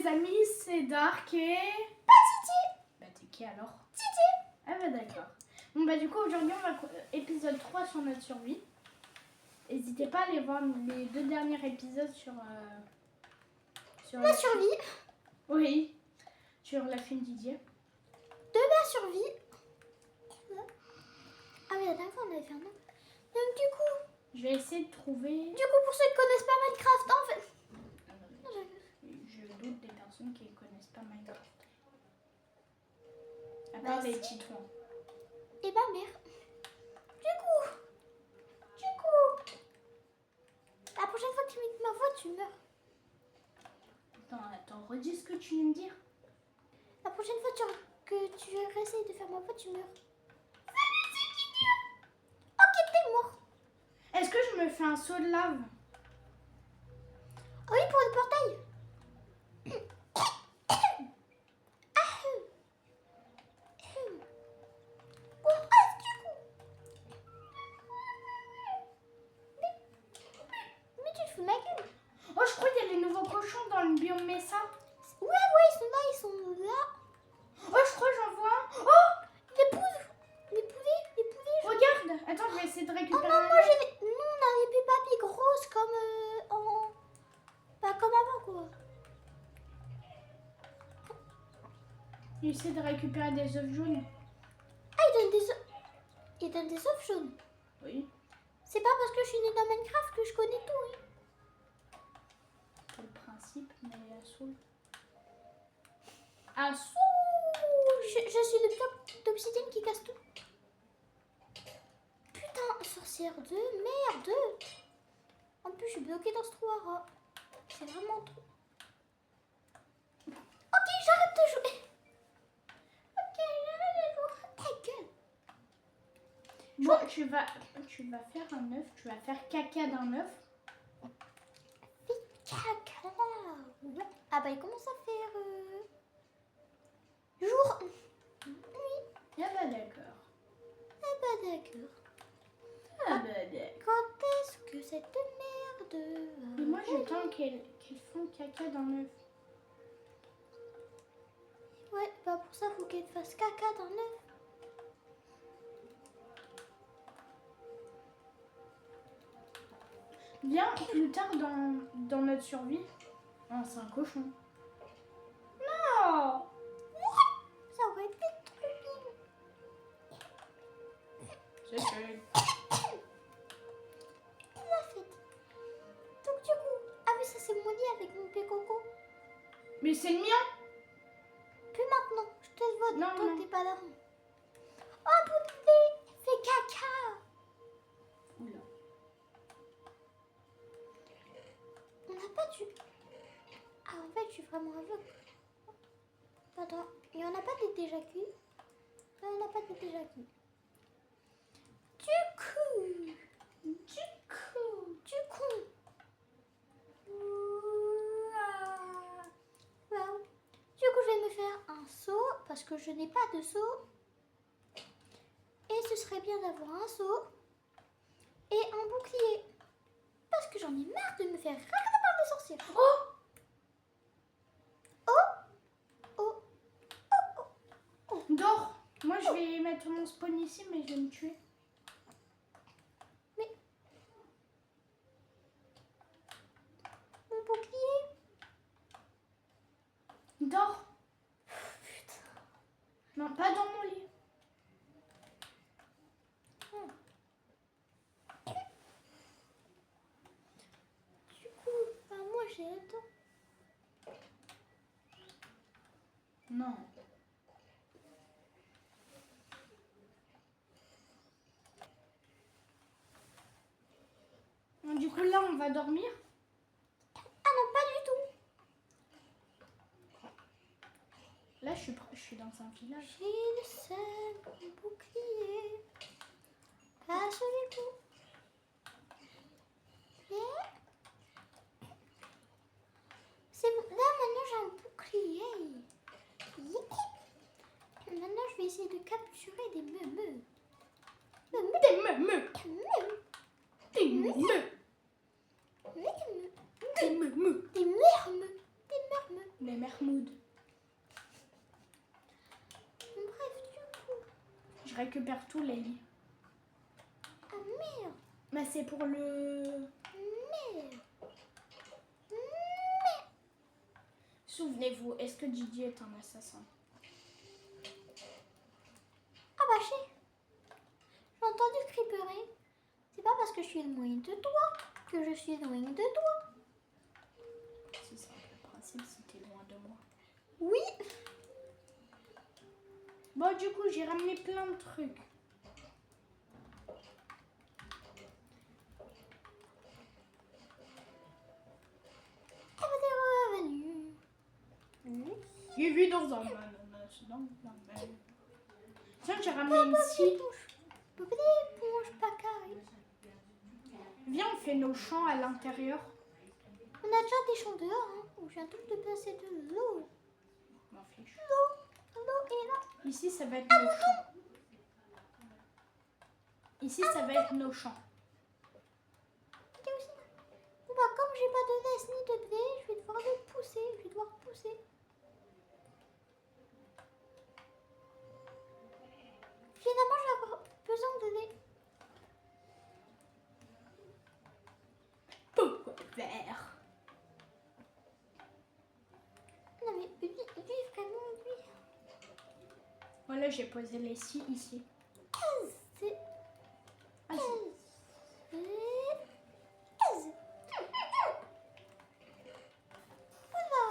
les amis, c'est Dark et... Pas Titi. Bah t'es qui alors? Titi. Ah bah d'accord. Bon bah du coup aujourd'hui on va épisode 3 sur notre survie. N'hésitez pas à aller voir les 2 derniers épisodes sur... Ma survie. Oui, sur la film Didier. De ma survie. Ah oui, la dernière fois on avait fait un autre. Donc du coup... Je vais essayer de trouver... Du coup pour ceux qui connaissent pas Minecraft, en fait... Je doute des personnes qui ne connaissent pas Minecraft. À part les titans. Et ma mère. Du coup, la prochaine fois que tu imites ma voix, tu meurs. Attends, redis ce que tu viens de dire. La prochaine fois que tu essayes de faire ma voix, tu meurs. Ok, t'es mort. Est-ce que je me fais un saut de lave? Ah oui, pour le portail. Mais tu te fous de ma gueule. Oh, je crois qu'il y a les nouveaux cochons dans le biome Mesa. Ouais, ils sont là. Oh, je crois que j'en vois un. Oh, Les poudres. Les poulets. regarde. Attends, je vais essayer de Oh récupérer. non, moi nous on avait des papilles grosses comme comme avant quoi. J'essaie de récupérer des œufs jaunes. Ah, il donne des œufs jaunes. Oui, C'est pas parce que je suis née dans Minecraft que je connais tout. Hein. c'est le principe, mais saoul. Je suis le bloc d'obsidienne qui casse tout. Putain, sorcière de merde. En plus, je suis bloquée dans ce trou à rats. C'est vraiment trop. Ok, j'arrête de jouer. Ta gueule. Bon, tu vas faire un œuf. Tu vas faire caca d'un œuf. Fais caca. Ouais. Ah bah, il commence à faire jour. Oui. Ah bah d'accord. Ah bah d'accord. Ah bah d'accord. Quand est-ce que cette merde Mais moi j'attends qu'elles font caca dans l'œuf. Ouais, bah pour ça, faut qu'elle fasse caca dans l'œuf. Bien plus tard dans notre survie. Ah, c'est un cochon. Non! Ça aurait été trop bien. C'est fait. La fête. Donc du coup, ah oui, ça c'est mon lit avec mon pécoco. Mais c'est le mien! Plus maintenant, je te le vois Non, tant non. que t'es pas là. Oh poulet, fais caca. Oula. On n'a pas dû. Ah en fait, je suis vraiment aveugle. Attends, il n'y en a pas de déjà cuit. Non, il n'y en a pas de déjà cuit. Du coup. Wow. Du coup, je vais me faire un seau parce que je n'ai pas de seau. Et ce serait bien d'avoir un seau et un bouclier. Parce que j'en ai marre de me faire raconter par des sorciers. Oh! Dors! Moi je vais mettre mon spawn ici, mais je vais me tuer. Mais mon bouclier. Dors! Non, pas dans mon lit. Du coup, moi j'ai le temps. Non. Du coup là on va dormir. Ah non, pas du tout. Là je suis dans un village. J'ai le seul bouclier. Casse les coups. C'est bon. Là maintenant j'ai un bouclier. Maintenant je vais essayer de capturer des meumeux. Des meumeux! Des meumeux! Des meumeux! Des mermes. Des Mermoud. Bref, du coup. Je récupère tous les lits. Ah merde. Mais c'est pour le... Merde. Souvenez-vous, est-ce que Gigi est un assassin? Ah bah j'ai entendu criperer. C'est pas parce que je suis loin de toi que je suis loin de toi. C'est ça le principe, si t'es loin de moi. Oui. Bon, du coup, j'ai ramené plein de trucs. Ah bah t'es revenu. J'ai vu dans un ananas, dans la mer. Tiens, j'ai ramené une scie. Bébé, mange pas carré. Viens, on fait nos champs à l'intérieur. On a déjà des champs dehors, hein. On vient tous de passer de l'eau. M'en fiche. L'eau est là. Ici, ça va être nos champs. Ici, ça va être nos champs. Bon bah comme j'ai pas de laisse ni de blé, je vais devoir le pousser. Je vais devoir pousser. Finalement, je vais avoir besoin de lait. Pourquoi vert? Non mais lui vraiment, lui. Voilà, j'ai posé les scies ici. C'est... Ah, Voilà.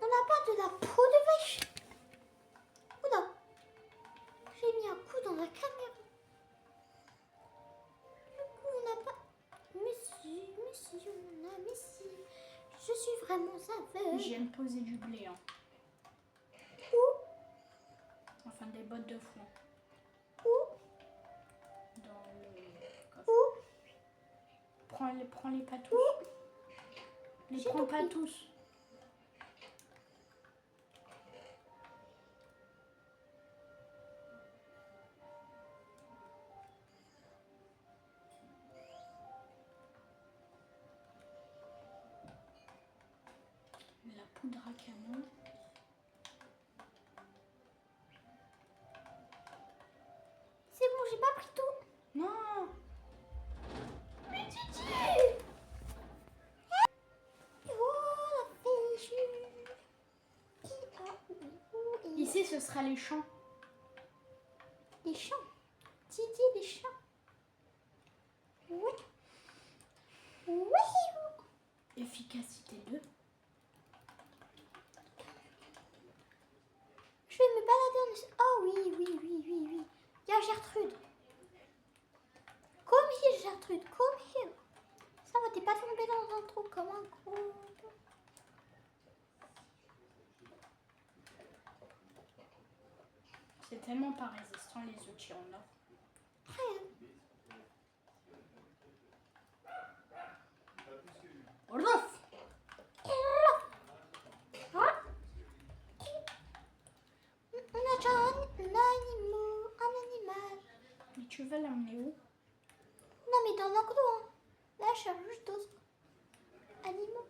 On n'a pas de la peau de vache. Oula. J'ai mis un coup dans la caméra. Du coup, on n'a pas... Mais si, on a... Mais si. Je suis vraiment saveur. je viens de poser du blé. Hein. Où? Enfin, des bottes de foin. Où? Dans le coffre. Où? Prends-les pas tous. Les J'ai prends pas compris. tous. La poudre à canon. C'est bon, j'ai pas pris tout. Non! Mais Titi! Oh, la fichu! Ici, ce sera les champs. Les champs. Titi, les champs. Oui. Oui. Efficacité 2. Je vais me balader en... Oh oui. Il y a Gertrude. Come here, Gertrude. Come here. Ça va, t'es pas tombée dans un trou comme un gros... C'est tellement pas résistant les outils en or. Rien. Olof! On a déjà un animal. Mais tu vas l'amener où? Non mais dans l'enclos. Hein. Là, je cherche juste d'autres animaux.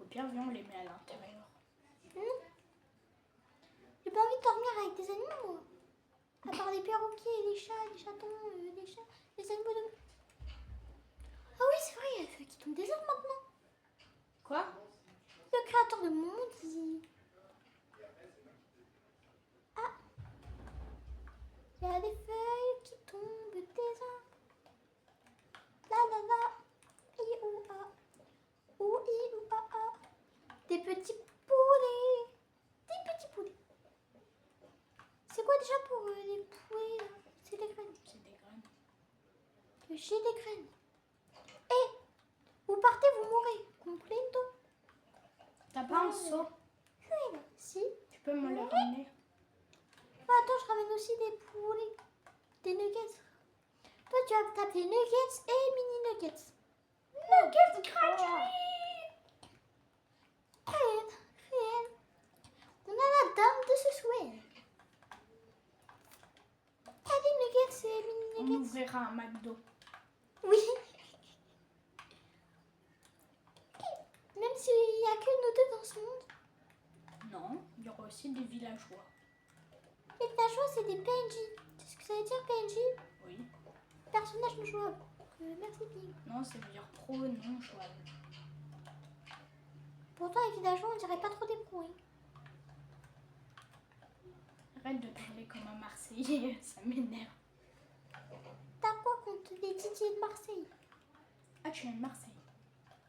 Au pire, viens, on les met à l'intérieur. J'ai pas envie de dormir avec des animaux, moi. À part les perroquets, les chats, les chatons, les chats, les animaux de... Ah oui, c'est vrai, il y a le feu qui tombe des arbres maintenant. Quoi? Le créateur de mon monde, il... Ah. Il y a des feuilles qui tombent des arbres. La la la. I ou a. Ou i ou a a. Des petits poulets. Des petits poulets. C'est quoi déjà pour les poulets là? C'est des graines. C'est des graines. J'ai des graines. Et vous partez, vous mourrez. Complèto. T'as pas un seau? Oui, si. Tu peux me le ramener? Ah, attends, je ramène aussi des poulets. Des nuggets. Toi, tu vas taper nuggets et mini nuggets. Nuggets gratuits! Rien. On a la dame de ce souhait. Ah, des nuggets et mini On nuggets. ouvrira un McDo. Oui. dans ce monde? Non, il y aura aussi des villageois. Les villageois, c'est des PNJ. C'est ce que ça veut dire PNJ? Oui. Personnage non jouable. Merci Ping. Non, ça veut dire pro non jouable. Pourtant, les villageois, on dirait pas trop des pros. Hein. Arrête de parler comme un Marseillais, ça m'énerve. T'as quoi contre les Didier de Marseille? Ah, tu viens de Marseille?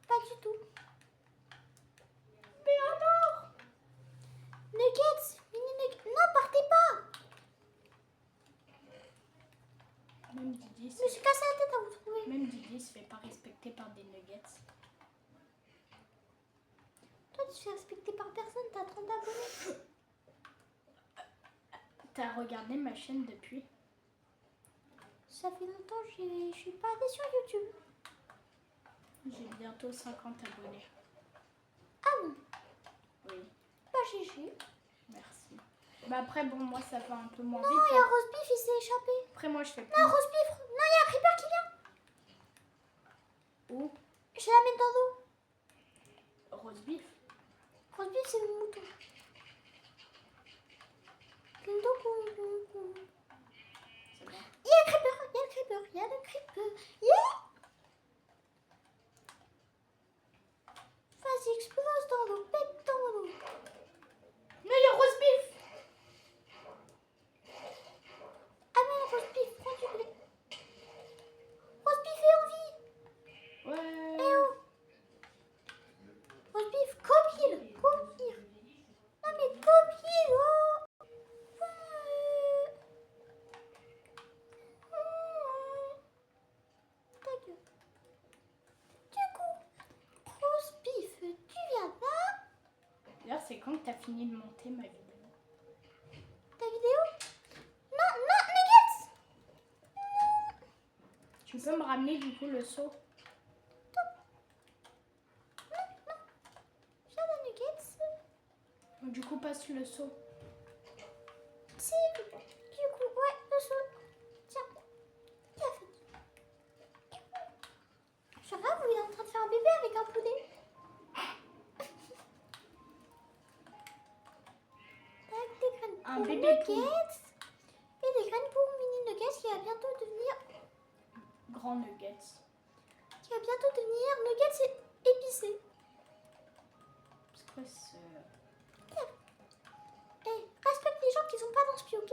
Pas du tout. Mais alors? Nuggets, mini nuggets. Non, partez pas. Même Didier, Je me suis cassé la tête à vous trouver. même Didier se fait pas respecter par des nuggets. Toi, tu te fais respecter par personne, t'as 30 abonnés. T'as regardé ma chaîne depuis? Ça fait longtemps que je suis pas allée sur YouTube. J'ai bientôt 50 abonnés. Ah bon? Oui, Bah GG. merci. Bah après, bon, moi ça va un peu moins Non, vite. il y a Rosebeef, il s'est échappé. Après, moi je fais Non, plus. Rosebeef. Non, il y a un creeper qui vient. Où? Je l'amène dans l'eau. Roast beef. Rosebeef, c'est mon mouton. C'est bon. Il y a le creeper, il y a le creeper, il y a le creeper. Yeah! Vas-y, explose dans l'eau, pète dans l'eau. Non, il y a roast beef. Amène Rosebeef, prends du blé. Rosebeef est en vie. Ouais. Eh oh. Rosebeef, copile, copile. Non mais copile, oh. Ta gueule. Du coup, Rosebeef, tu viens là? D'ailleurs, c'est quand que t'as fini de monter ma vidéo? Ta vidéo? Non, non, Nuggets. Tu peux me ramener du coup le seau? J'ai la Nuggets. Du coup, passe le seau. Si, du coup, ouais, le saut. Tiens, qui a fait? Je rêve où il est en train de faire un bébé avec un poulet. Tac, des graines Un pour bébé Nuggets. poule. Et des graines pour mini Nuggets qui va bientôt devenir Grand nuggets. Nuggets épicés. Stress. Eh, respecte les gens qui sont pas dans ce pied, ok?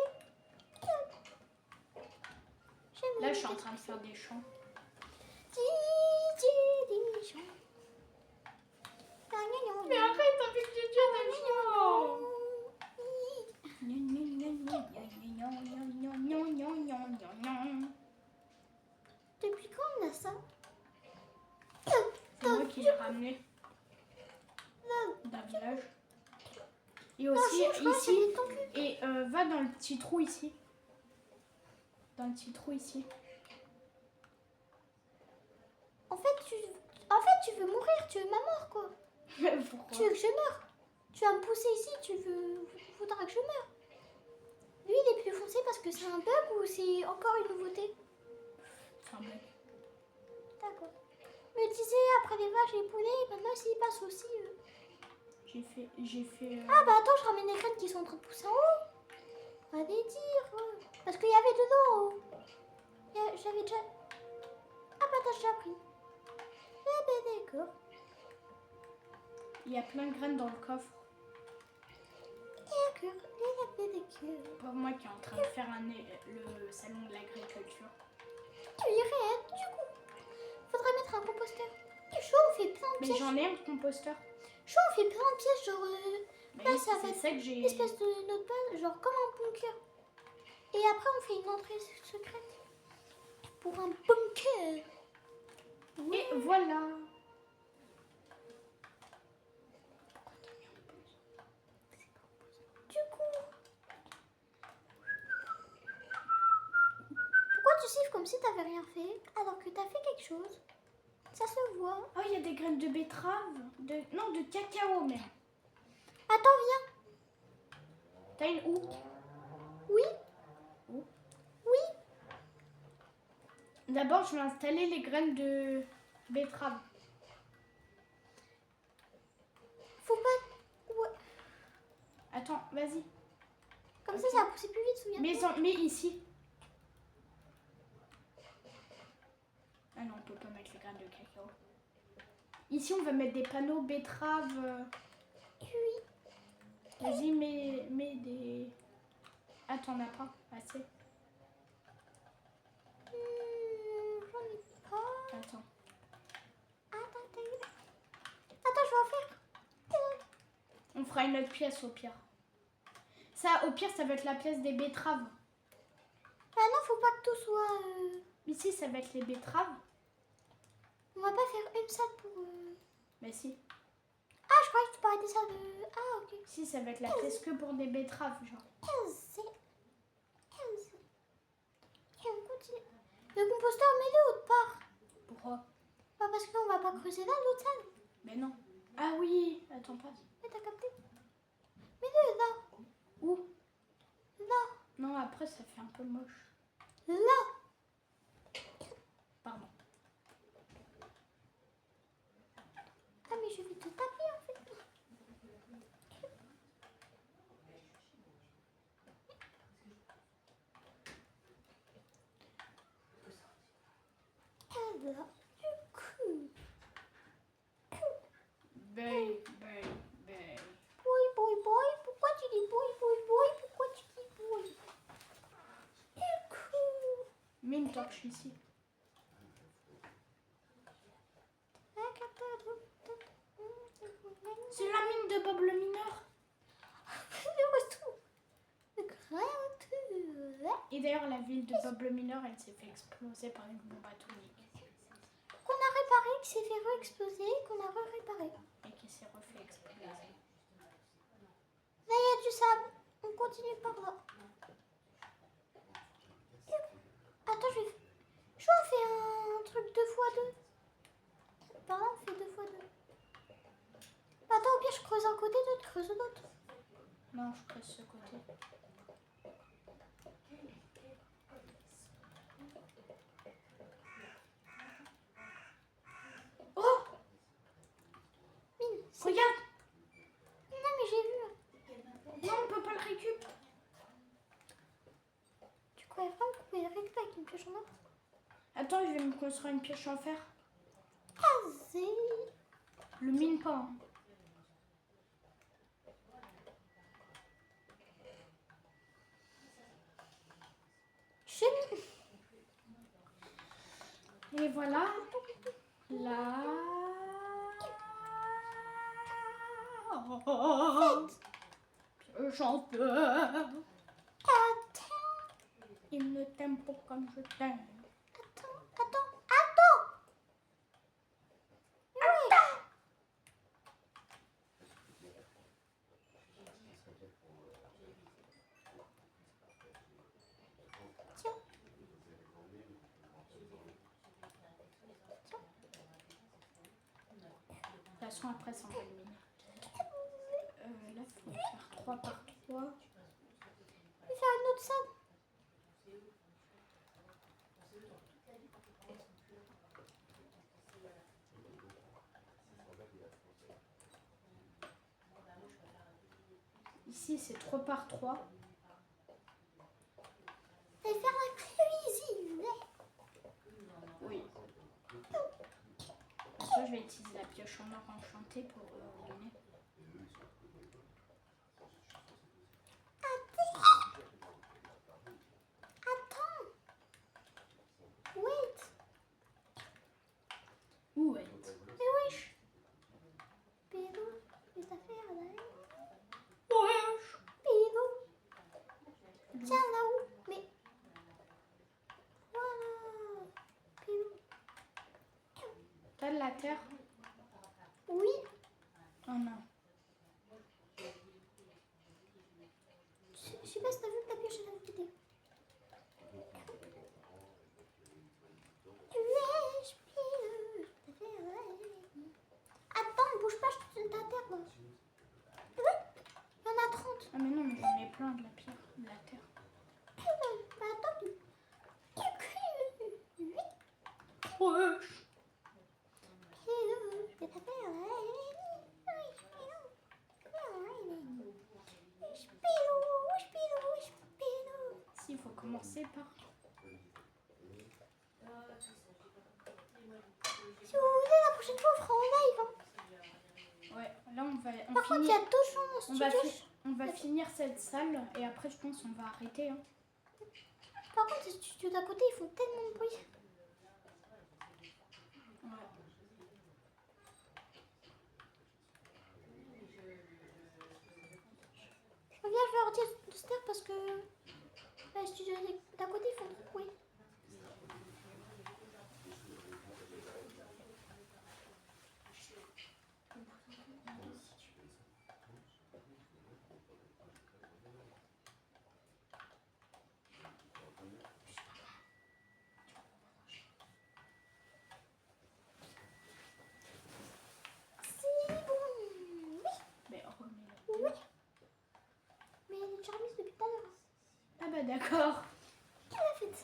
J'aime Là, les je suis en Nuggets. train de faire des chants. Dijon. Mais arrête avec Didier des chants. Depuis quand on a ça? C'est moi qui l'ai ramené d'un village. Et aussi ici. Et va dans le petit trou ici. Dans le petit trou ici. En fait, tu veux mourir, tu veux ma mort, quoi. Pourquoi? Tu veux que je meure. Tu vas me pousser ici, voudras que je meure. Lui, il est plus foncé parce que c'est un bug ou c'est encore une nouveauté? C'est un bug. D'accord. Me disais, après les vaches et les poulets, maintenant s'il passe aussi... J'ai fait. Ah bah attends, je ramène les graines qui sont en train de pousser en haut. Allez dire. Parce qu'il y avait de l'eau en haut. J'avais déjà... Ah bah t'as déjà pris. Eh ben d'accord. Il y a plein de graines dans le coffre. D'accord. Pour moi qui est en train de faire le salon de l'agriculture. Tu irais, hein, du coup. Faudrait mettre un composteur. Chaud, on fait plein de Mais pièces. j'en ai un composteur. Chaud, on fait plein de pièces, genre... Mais là, ça va c'est être ça que j'ai. une espèce de notre base, genre comme un bunker. Et après, on fait une entrée secrète. Pour un bunker. Et voilà. Du coup... Pourquoi tu siffles comme si t'avais rien fait alors que t'as fait quelque chose? Ça se voit. Oh, il y a des graines de betterave. Non, de cacao même. Attends, viens. T'as une houe? Oui. Où? Oui. D'abord, je vais installer les graines de betterave. Faut pas Attends, vas-y. Comme ça va pousser plus vite, souviens-toi. Mais ici. Ah non, on peut pas mettre les graines de cacao. Ici, on va mettre des panneaux betteraves. Oui. Vas-y, mets des... Ah, t'en as pas assez. J'en ai pas. Attends. Attends, je vais en faire. On fera une autre pièce au pire. Ça, au pire, ça va être la pièce des betteraves. Ah non, faut pas que tout soit... Ici, ça va être les betteraves. On va pas faire une salle pour... Mais si. Ah, je croyais que tu parlais de ça de... Ah, ok. Si, ça va être la pièce que pour des betteraves, genre. 15. Et on continue. Le composteur, mets-le autre part. Pourquoi? Pas parce qu'on va pas creuser là, l'autre salle. Mais non. Ah oui, attends pas. Mais t'as capté? Mets-le là. Où? Là. Non, après, ça fait un peu moche. Là. Pardon. Ah, mais je vais te taper en fait. Alors, du coup... Boy. Boy. Pourquoi tu dis boy? Pourquoi tu dis boy? Du coup... Mets une torche ici. C'est la mine de Bob le mineur. Le retour. Le grand retour. Et d'ailleurs, la ville de Bob le mineur, elle s'est fait exploser par une bombe atomique. Qu'on a réparé, qui s'est fait re-exploser, qu'on a réparé. Et qui s'est refait exploser. Là, il y a du sable. On continue par là. Attends, je vais en faire un truc 2x2. Par là, on fait 2x2. Attends, au pire, je creuse un côté, toi, tu creuses l'autre. Non, je creuse ce côté. Oh! Mine, Regarde! Non, mais j'ai vu. Non, on peut pas le récup. Tu croyais vraiment qu'on pouvait le récupérer avec une pioche en or? Attends, je vais me construire une pioche en fer. Vas-y. Le mine pas. Hein. Et voilà. Là. J'en peux. Attends. Il ne t'aime pas comme je t'aime. Attends. Tiens. De toute façon, après, ça en va le mine. Là, il faut faire 3 par 3. Je vais faire une autre salle. Ici, c'est 3 par 3. Je vais faire la cuisine. Oui. Ça, je vais utiliser la pioche en or enchantée pour donner. Attends. Wait. Où est? Mais wesh. Pédo, les affaires là. Wesh. Pédo. Tiens, là-haut. Mais. Voilà. Pédo. T'as de la terre? Oui. Oh non. Je sais pas si t'as vu que ta pioche elle a quitté. Wesh, pédo. Attends, ne bouge pas, je te donne ta terre là. Oui. Il y en a 30. Ah mais non, mais j'en ai plein de la pierre, de la terre. Bah attends. Wesh. commencer par... Si vous voulez, la prochaine fois, on fera en live. Hein. Ouais, là on va... Par contre, il y a 2 chambres en studio. On va finir cette salle et après je pense qu'on va arrêter. Hein. Par contre, les studios d'à côté, ils font tellement de bruit. Ouais. Reviens, je vais retirer le stère parce que les studios d'à côté, ils font trop de bruit. C'est bon. Oui. Mais remets-le. Oui. Mais elle est déjà remise depuis tout à l'heure. Ah bah d'accord. Qu'elle a fait?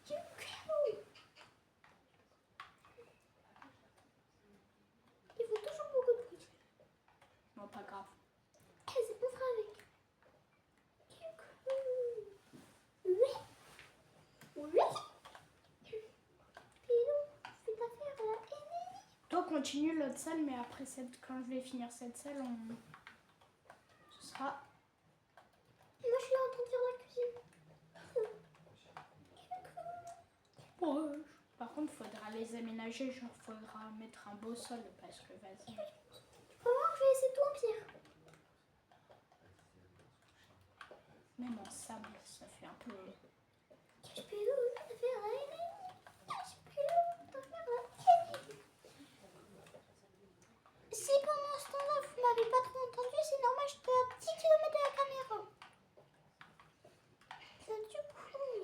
Du coup. Il faut toujours beaucoup de bruit. Bon, pas grave. On fera avec. Du coup. Oui. Oui. Pilou, fais ta affaire là. Toi continue l'autre salle, mais après quand je vais finir cette salle, ce sera... Moi, je suis en train de faire la cuisine. Ouais. Par contre, faudra les aménager, genre faudra mettre un beau sol parce que vas-y. Faut voir, je vais essayer tout en pierre. Même en sable, ça fait un peu... Si pendant ce temps-là, vous m'avez pas trop entendu, c'est normal, j'étais à 10 km de la caméra. Ça, du coup...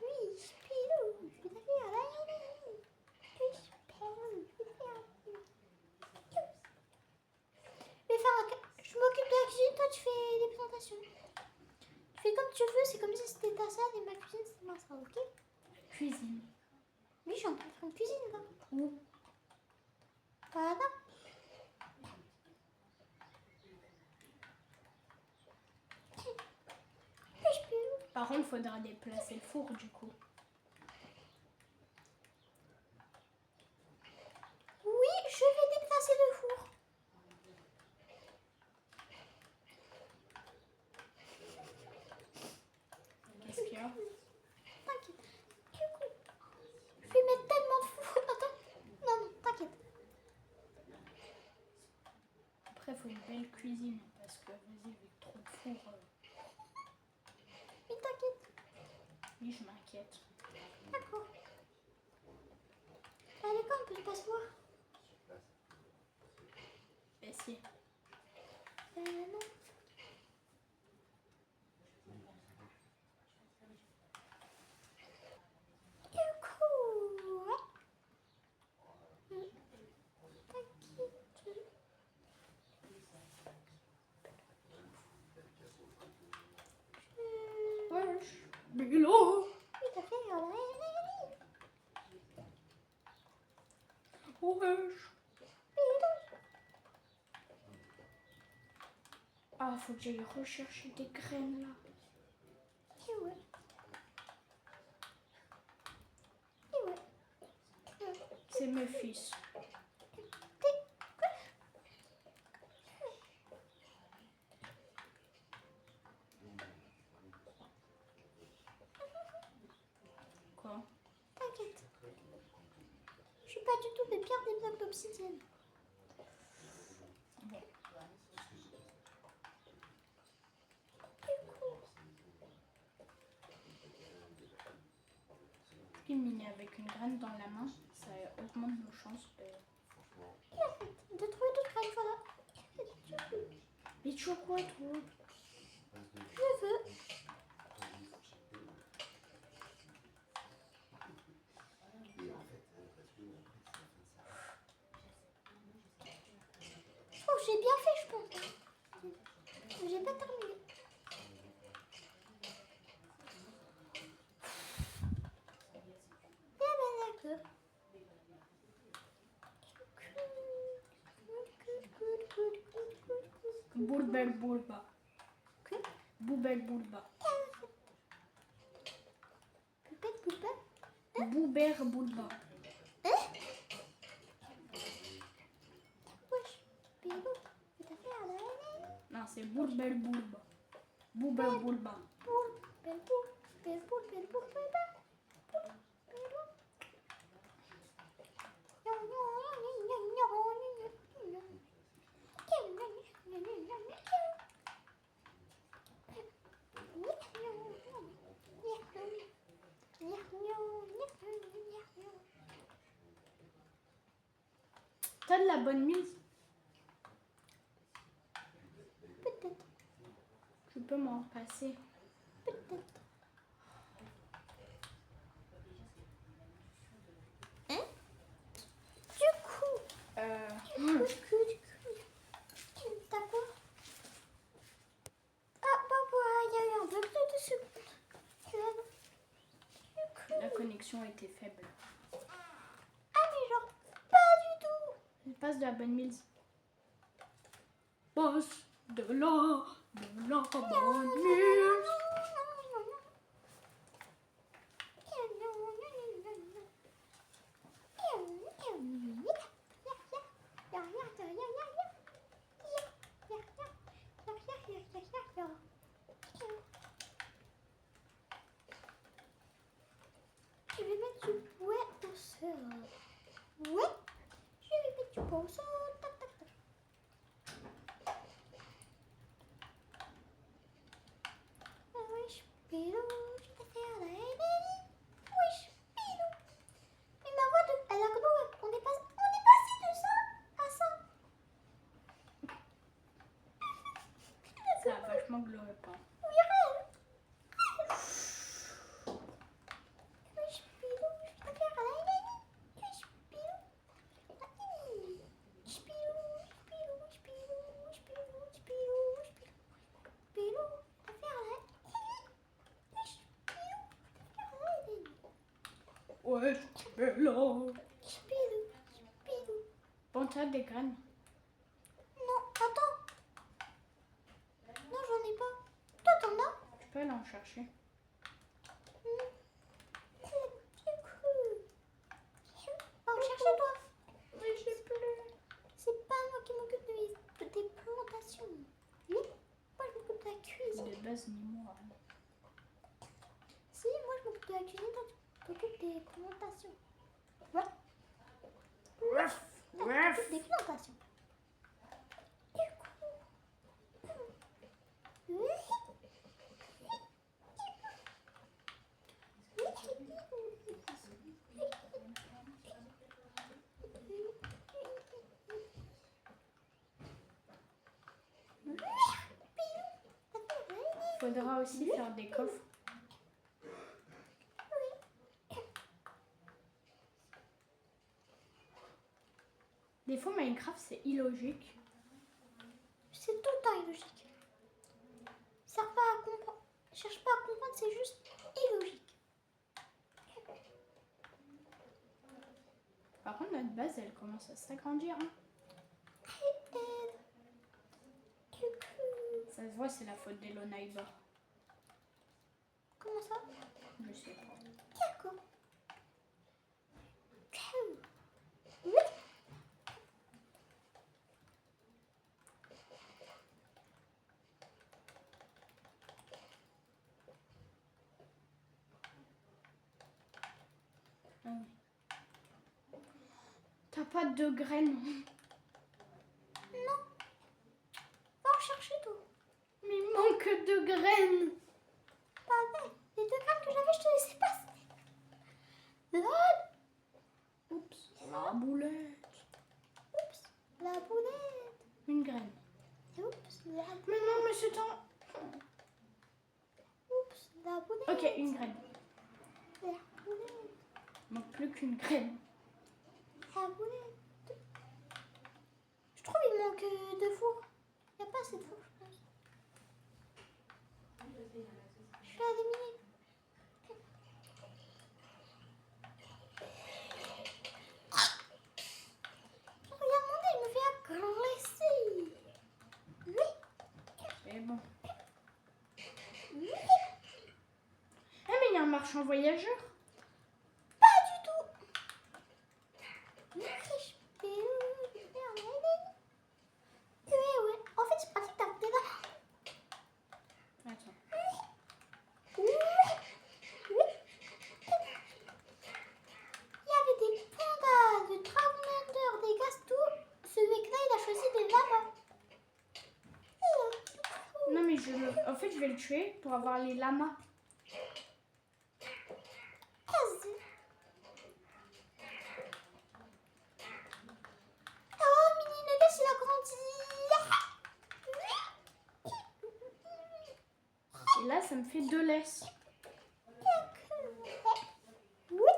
Oui, Spilou, je vais t'affaire là. Je m'occupe de la cuisine, toi tu fais les présentations. Tu fais comme tu veux, c'est comme si c'était ta salle et ma cuisine c'est ma salle, ok? Cuisine. Oui, je suis en train de faire une cuisine là. Où? Voilà. Par contre, faudra déplacer le four du coup. Oui, je vais déplacer le four. Qu'est-ce qu'il y a? T'inquiète. Du coup, je vais mettre tellement de four. Attends. Non, non, t'inquiète. Après, il faut une belle cuisine parce que vas-y, avec trop de four. Mais t'inquiète. Oui, je m'inquiète. D'accord. Allez, quand on peut se passer-moi? Mais si. Non. Du coup, ouais. T'inquiète. Wesh. Bilo. Oui, t'as fait. Wesh. Ah, faut que j'aille rechercher des graines là. Et ouais. C'est mes fils. Quoi? T'inquiète. Je suis pas du tout des pierres des blocs d'obsidienne. Bon. Miner avec une graine dans la main, ça augmente nos chances de... De trouver d'autres graines, voilà. Mais tu veux quoi, toi? Je veux. Oh, j'ai bien fait, je pense. J'ai pas terminé. Ah ben d'accord. Boulbel boulba. Quoi? Boubel boulba. Boubert Boulba. Wesh, Pilou, tu t'as fait à la Non, c'est Boubert Boulba. Boubert Boulba. boule, belle boule, belle boule, belle boule, belle boule. T'as de la bonne mise? Peut-être, Tu peux m'en passer. peut-être. Hein? Du coup, t'as quoi? Ah, papa, il y a eu un bug de 2 secondes. Du coup. La connexion était faible. Ah, mais genre, pas du tout. Passe de la bonne mise. Passe de la bonne mise. Je vais mettre du bois au sol. Ouais, je vais mettre du bois au sol. Tac, tac, tac. Wesh, Pilou, je t'ai fait à la haine. Wesh, Pilou. Mais ma voix, elle a que nous, on est passé de ça à ça. Ça a vachement gloré pas. Oui, regarde. Wesh, Pilou, je t'ai fait à la haine. Wesh, Pilou. Wesh, Pilou, wesh, Pilou, wesh, Pilou, wesh, Pilou, wesh, Pilou, wesh, Pilou. Pilou, je t'ai fait à la haine. Wesh, Pilou, je t'ai fait à la haine. Ouais, je là. Pilou, Pilou. Bon, t'as des graines. Non, attends. Non, j'en ai pas. Toi, t'en as? Tu peux aller en chercher. C'est cool. Va en chercher, toi. Oui, j'ai plus. C'est pas moi qui m'occupe de tes plantations. Oui. Moi, je m'occupe de la cuisine. De base, ni moi. Si, moi, je m'occupe de la cuisine, toi, tu t'occupes des plantations. Ouais. Ruff, Toi, tu ruff. t'occupes des plantations. Du coup. Oui. Faudra aussi faire des coffres. Des fois, Minecraft, c'est illogique. C'est tout le temps illogique. Sert pas à comprendre. Cherche pas à comprendre, c'est juste illogique. Par contre, notre base, elle commence à s'agrandir. Hein. Du coup, Ça se voit, c'est la faute d'Hello Neighbor. comment ça? Je sais pas. D'accord. Oui. Ah oui. T'as pas de graines. Non. Va en chercher toi. Mais il manque de graines. Pas vrai. Les 2 grammes que j'avais, je te laissais passer. Là. Oups, la boulette. Oups. La boulette. Une graine. Oups. La boulette. Mais non, mais c'est un... Oups. La boulette. Ok, une graine. La boulette. Il manque plus qu'une graine. La boulette. Je trouve il manque 2 fours. Il n'y a pas assez de fours, je pense. Je suis à des minutes. Regarde mon nez, il me fait agresser. Oui. C'est bon. Oui. Ah, mais il y a un marchand voyageur. Pas Ouais. En fait, c'est pratique d'avoir des lamas. Attends. Il y avait des pandas, de Dragmander, des Gastou. Ce mec-là, il a choisi des lamas. Non, mais en fait, je vais le tuer pour avoir les lamas. Oh, Mini Nuggets, il a grandi. Et là, ça me fait 2 laisses. Oui.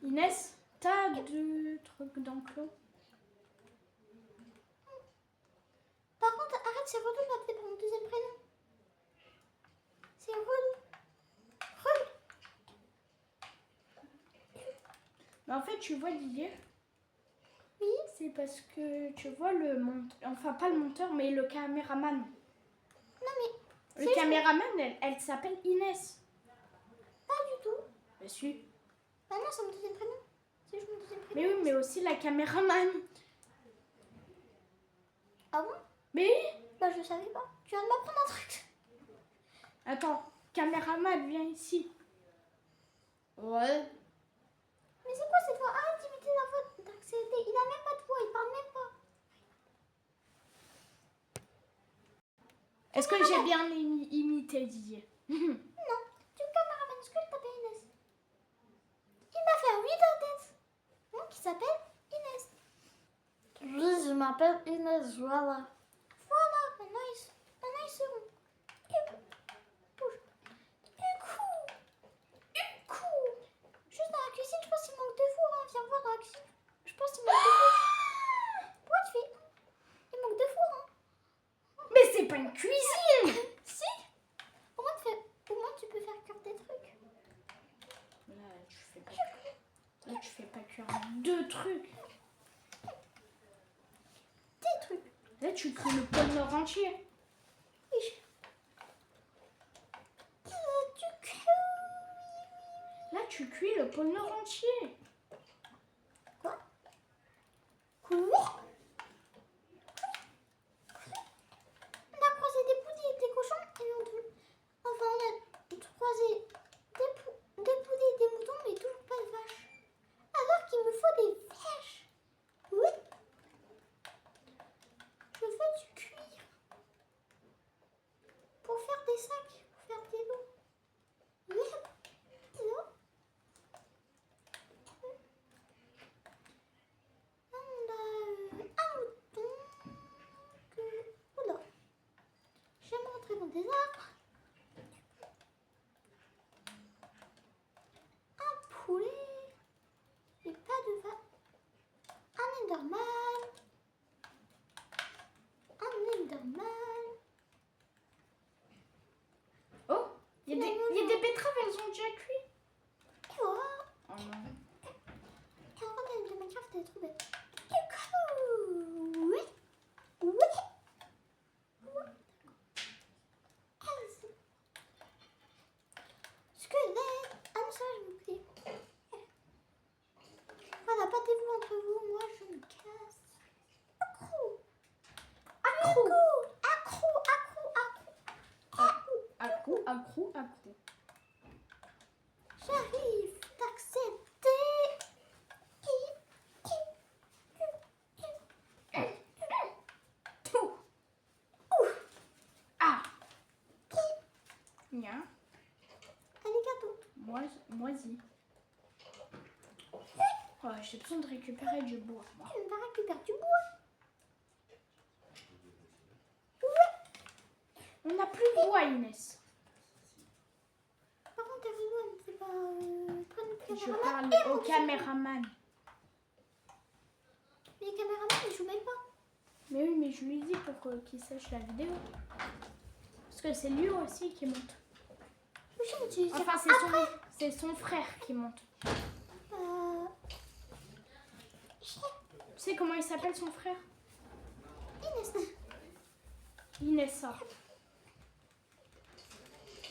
Inès, t'as 2 trucs d'enclos? Par contre, arrête, c'est relou d'appeler par mon deuxième prénom. C'est relou. Mais en fait, tu vois, Didier, Oui. c'est parce que tu vois le monteur, enfin pas le monteur, mais le caméraman. Non, mais Le caméraman, elle s'appelle Inès. pas du tout. Je suis. Bah non, c'est mon deuxième prénom. C'est juste mon deuxième prénom. Mais oui, mais aussi la caméraman. Ah bon? Mais oui. Bah je savais pas. Tu viens de m'apprendre un truc. Attends, caméraman, viens ici. Ouais. Mais c'est quoi cette voix? Arrête d'imiter la voix d'Axété. Il a même pas de voix, il parle même pas. Est-ce que j'ai bien imité Didier? Non, tu caméraman, est-ce que je t'appelle Inès? Il m'a fait un 8 en tête. Donc il s'appelle Inès. Oui, je m'appelle Inès, voilà. Voilà, maintenant ils seront. Juste dans la cuisine, je pense qu'il manque de four. Hein. Viens voir dans la cuisine. Je pense qu'il manque de four. Pourquoi tu fais? Il manque de four. Hein. Mais c'est pas une cuisine. Si. Au moins tu peux faire cuire des trucs. Là, tu fais pas cuire 2 trucs. Des trucs. Là, tu cuis le pôle Nord entier. Oui. Là, tu cuis le pôle Nord entier. Quoi? Oui. On a croisé des poulets et des cochons et on a croisé des poulets et des moutons mais toujours pas de vaches. Alors qu'il me faut des vaches. Oui. Je veux du cuir. Pour faire des sacs, pour faire des lots. Oui. Non. On a un mouton que... Oula. J'aime rentrer dans des arbres. Un poulet. Et pas de vache. Un enderman. Un enderman. Oh, il y a des betteraves, elles ont déjà cuit. Et voilà. Oh non. Quand on a une de Minecraft, elle est trop belle. Oui. Oui. Squelette. Ah non, ça va, je me plais. Voilà, battez-vous entre vous, moi je me casse. Accro. Accro. Accro. Accro. J'arrive d'accepter. Ah. Nia. Arigato. Moisi. Oh, j'ai besoin de récupérer du bois. Moi. Tu vas récupérer du bois. On n'a plus de bois, Inès. Par contre, ta vidéo, elle ne sait pas prendre le Je caméraman. parle au caméraman. Mais les caméramans, ils jouent même pas. Mais oui, mais je lui dis pour qu'il sache la vidéo. Parce que c'est lui aussi qui monte. Oui, mais tu sais Enfin, pas. c'est son frère qui monte. Tu sais comment il s'appelle son frère? Inès. Inessa.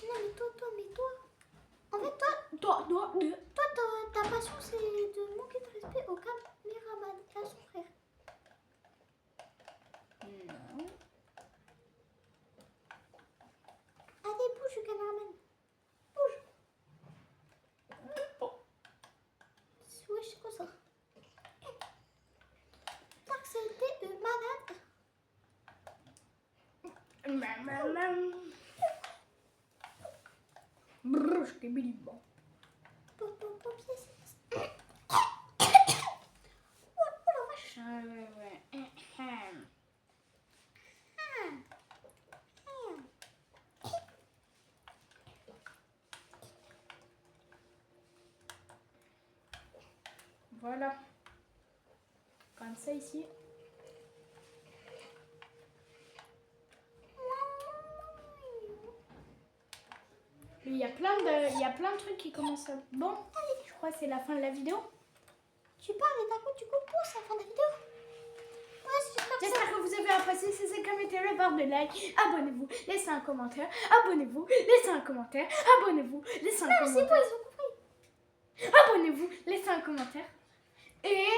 Non, mais toi. En fait, Toi. toi, ta passion, c'est de manquer de respect au caméraman. je t'ai mis bon. Voilà. Comme ça ici. Mais il y a plein de trucs qui commencent à... Bon, je crois que c'est la fin de la vidéo. Tu parles et d'un coup tu coupes pour la fin de la vidéo. Ouais, c'est comme ça. J'espère que vous avez apprécié. Si c'est comme mettez-le barre de like. Abonnez-vous. Laissez un commentaire. Abonnez-vous. Laissez un commentaire. Abonnez-vous. Laissez un commentaire. C'est bon, ils ont compris. Abonnez-vous. Laissez un commentaire. Et...